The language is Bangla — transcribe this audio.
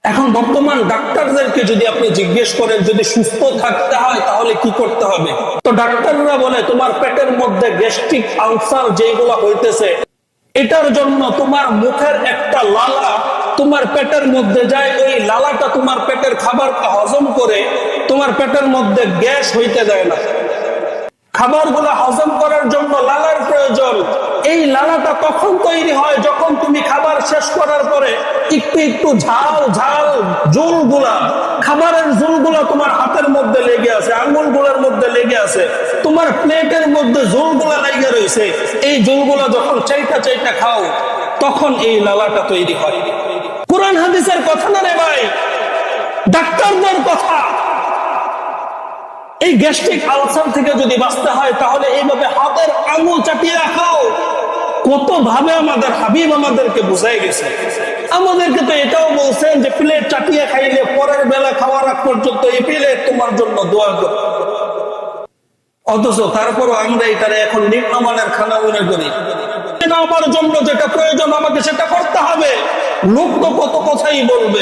এখন বর্তমান ডাক্তারদেরকে যদি আপনি জিজ্ঞেস করেন যদি সুস্থ থাকতে হয় তাহলে কি করতে হবে, তো ডাক্তাররা বলে তোমার পেটের মধ্যে গ্যাস্ট্রিক আলসার যেগুলো হইতেছে এটার জন্য তোমার মুখের একটা লালা তোমার পেটের মধ্যে যায়, ওই লালাটা তোমার পেটের খাবারটা হজম করে তোমার পেটের মধ্যে গ্যাস হইতে দেয় না। খাবারগুলো হজম করার জন্য লালার প্রয়োজন। এই লালাটা তখন তৈরি হয় যখন তুমি খাবার শেষ করার পরে একটু একটু ঝাল ঝাল জোলগুলা, খাবারের জোলগুলা তোমার হাতের মধ্যে লেগে আছে, আঙ্গুলগুলোর মধ্যে লেগে আছে, তোমার প্লেটের মধ্যে জোলগুলা লেগে রয়েছে। এই জোলগুলা যখন চাইটা চাইটা খাও তখন এই লালাটা তৈরি হয়। কোরআন হাদিসের কথা না রে ভাই, ডাক্তারদের কথা। এই গ্যাস্ট্রিক আলসার থেকে যদি বাঁচতে হয় তাহলে এইভাবে হাতের আঙুল চাপিয়ে রাখাও। কত ভাবে আমাদের হাবিব আমাদেরকে বুঝাই গেছে। আমাদেরকে তো এটাও বলছেন যে প্লেট চাপিয়ে খাইলে পরের বেলা খাওয়ার আগ পর্যন্ত এই প্লেট তোমার জন্য দোয়া করবে। অথচ তারপরও আমরা এটারে এখন নিম্নমানের খানা মনে করি। আমার জন্য যেটা প্রয়োজন আমাকে সেটা করতে হবে। লোক তো কত কথাই বলবে।